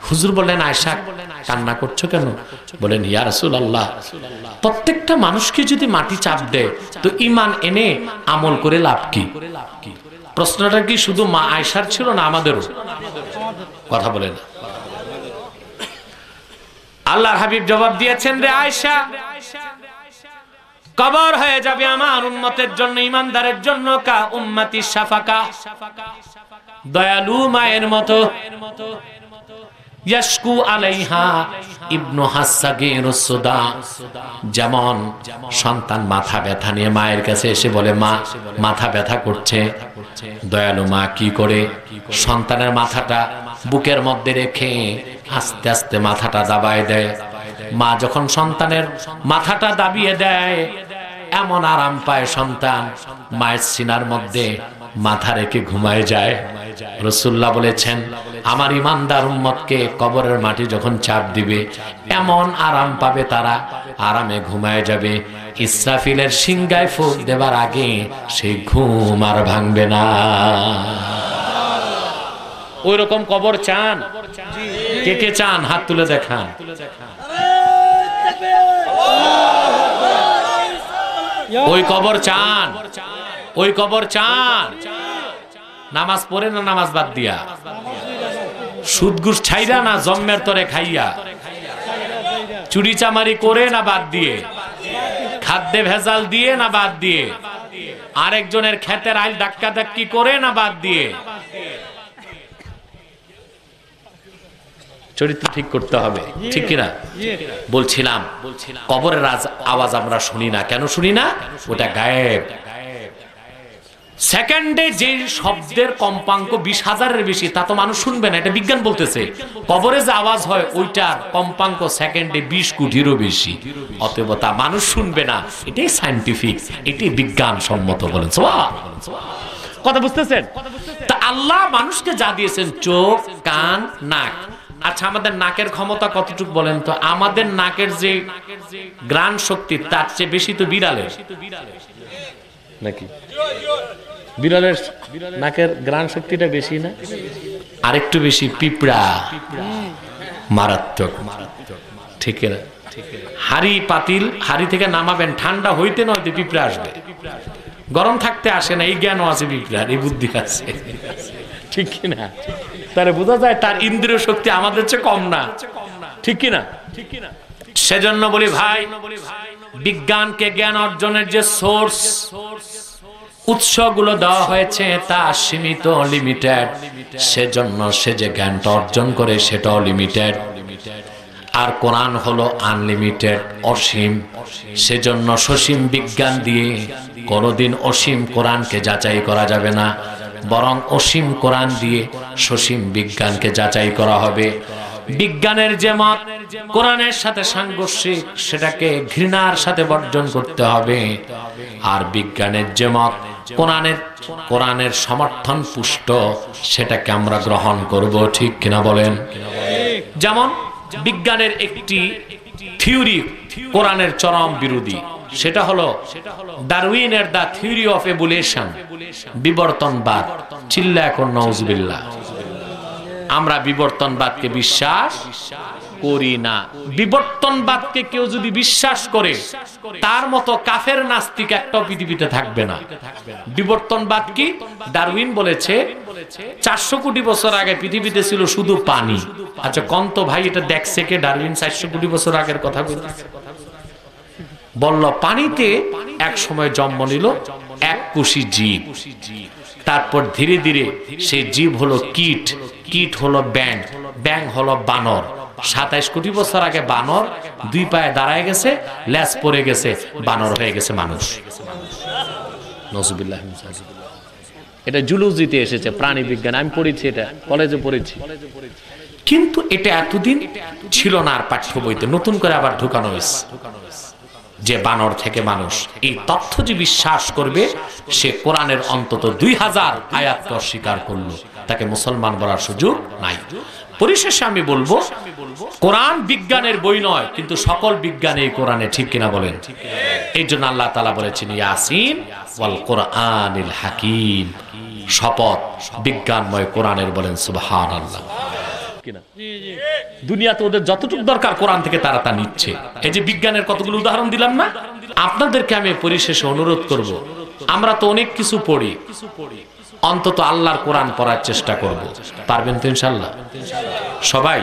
হুজুর বললেন, আয়েশা কান্না করছো কেন? বলেন, ইয়া রাসূলুল্লাহ, প্রত্যেকটা মানুষকে যদি মাটি চাপ দেয় তো ঈমান এনে আমল করে লাভ কি? প্রশ্নটা কি শুধু মা আয়েশার ছিল না আমাদেরও? কথা বলেন। আল্লাহর হাবিব জবাব দিয়েছেন, রে আয়েশা, কবর হয়ে যাবে আমার উম্মতের জন্য, ঈমানদারের জন্য কা উম্মতি শাফাকা, দয়ালু মায়ের মতো। ইয়াশকু আলাইহা ইবনু হাসাগিরুস সুদা, যেমন সন্তান মাথা ব্যথা নিয়ে মায়ের কাছে এসে বলে, মা মাথা ব্যথা করছে, দয়ালু মা কি করে? সন্তানের মাথাটা বুকের মধ্যে রেখে আস্তে আস্তে মাথাটা দাবায় দেয়। মা যখন সন্তানের মাথাটা দাবিয়ে দেয়, এমন আরাম পায় সন্তান, মায়ের সিনার মধ্যে মাথা রেখে ঘুমায় যায়। রাসূলুল্লাহ বলেছেন, আমার ঈমানদার উম্মতকে কবরের মাটি যখন চাপ দিবে এমন আরাম পাবে তারা, আরামে ঘুমায় যাবে। ইসরাফিলের সিংগায় ফুঁক দেবার আগে সেই ঘুম আর ভাঙবে না। ওই রকম কবর চান? কে কে চান? হাত তুলে দেখান। ওই কবর চান? ওই কবর চান? নামাজ পড়ে না নামাজ বাদ দিয়া? সুদ ঘুষ ছাইরা না জম্মের তরে খাইয়া? চুরি চামারি করে না বাদ দিয়ে? খাদ্যে ভেজাল দিয়ে না বাদ দিয়ে? আরেকজনের ক্ষেতের আইল ধাক্কা ধাক্কি করে না বাদ দিয়ে? চরিত্র ঠিক করতে হবে, ঠিক কিনা? বলছিলাম কবরের আওয়াজ আমরা শুনি না। কেন শুনি না? ওটা গায়েব। সেকেন্ডে যে শব্দের কম্পাঙ্ক 20,000-এর বেশি, তা তো মানুষ শুনবে না, এটা বিজ্ঞান বলতেছে। কবরে যে আওয়াজ হয় ওইটার কম্পাঙ্ক সেকেন্ডে 20 কোটিরও বেশি, অতএব তা মানুষ শুনবে না। এটাই সায়েন্টিফিক, এটাই বিজ্ঞান সম্মত। বলেন কথা বুঝতেছেন? তা আল্লাহ মানুষকে যা দিয়েছেন, চোখ, কান, নাক। আচ্ছা, আমাদের নাকের ক্ষমতা কতটুকু বলেন তো? আমাদের নাকের যে ঘ্রাণ শক্তি তার চেয়ে বেশি তো বিড়ালের, নাকি? বিড়ালের নাকের ঘ্রাণ শক্তিটা বেশি না? আরেকটু বেশি পিঁপড়া, মারাত্মক, ঠিক না? হাড়ি পাতিল হাড়ি থেকে নামাবেন, ঠান্ডা হইতে না হইতে পিঁপড়া আসবে, গরম থাকতে আসে না। এই জ্ঞানও আছে পিঁপড়ার, এই বুদ্ধি আছে, ঠিক কিনা? তারে বোঝা যায় তার ইন্দ্রিয় শক্তি আমাদের চেয়ে কম না, ঠিক কিনা? সেজন্য বলি ভাই, বিজ্ঞানকে জ্ঞান অর্জনের যে সোর্স, উৎসগুলো দেওয়া হয়েছে তা সীমিত, লিমিটেড। সেজন্য সে যে জ্ঞানটা অর্জন করে সেটাও লিমিটেড। আর কোরআন হলো আনলিমিটেড, অসীম। সেজন্য সসীম বিজ্ঞান দিয়ে কোনোদিন অসীম কোরআনকে যাচাই করা যাবে না, বরং অসীম কোরআন দিয়ে সসীম বিজ্ঞানকে যাচাই করা হবে। বিজ্ঞানের যে মত কোরআনের সাথে সাংঘর্ষিক, সেটাকে ঘৃণার সাথে বর্জন করতে হবে। আর বিজ্ঞানের যে মত কোরআনের সমর্থন পুষ্ট, সেটাকে আমরা গ্রহণ করব। ঠিক কিনা বলেন? যেমন বিজ্ঞানের একটি থিওরি কোরআনের চরম বিরোধী, সেটা হলো ডারউইনের দা থিওরি অফ এভলিউশন, বিবর্তনবাদ। চিল্লা এখন নাউজুবিল্লাহ। আমরা বিবর্তনবাদকে বিশ্বাস করি না। বিবর্তনবাদকে কেউ যদি বিশ্বাস করে, তার মতো কাফের নাস্তিক একটাও পৃথিবীতে থাকবে না। বিবর্তনবাদ কি? ডারউইন বলেছে 400 কোটি বছর আগে পৃথিবীতে ছিল শুধু পানি। আচ্ছা কন্ত ভাই, এটা দেখছে কে? ডারউইন 400 কোটি বছর আগের কথা বলল। পানিতে এক সময় জন্ম নিল এক কোষী জীব, তারপর ধীরে ধীরে সেই জীব হলো কীট, কীট হলো ব্যাং, ব্যাং হলো বানর। 27 কোটি বছর আগে বানর 2 পায়ে দাঁড়ায় গেছে, ল্যাজ পড়ে গেছে, বানর হয়ে গেছে মানুষ। নজুবিল্লাহ। এটা জুলজিতে এসেছে, প্রাণী বিজ্ঞান। আমি পড়েছি, এটা কলেজে পড়েছি। কিন্তু এটা এতদিন ছিল না আর পাঠ্য বইতে, নতুন করে আবার ঢুকানো হয়েছে যে বানর থেকে মানুষ। এই তথ্য যে বিশ্বাস করবে, সে কোরআনের অন্তত 2000 আয়াতকে অস্বীকার করলো, তাকে মুসলমান বলার সুযোগ নাই। পরিশেষে আমি বলবো, কোরআন বিজ্ঞানের বই নয়, কিন্তু সকল বিজ্ঞান এই কোরআনে। ঠিক কিনা বলেন? এই জন্য আল্লাহ তাআলা বলেছেন ইয়াসিন ওয়াল কোরআনিল হাকিম, শপথ বিজ্ঞানময় কোরআনের। বলেন সুবহানাল্লাহ। দুনিয়াতে ওদের যতটুকু দরকার কোরআন থেকে তারা তা নিচ্ছে। এই যে বিজ্ঞানের কতগুলো উদাহরণ দিলাম না, আপনাদেরকে আমি পরিশেষে অনুরোধ করব, আমরা তো অনেক কিছু পড়ি, অন্তত আল্লাহর কোরআন পড়ার চেষ্টা করব। পারবেন তো ইনশাআল্লাহ সবাই?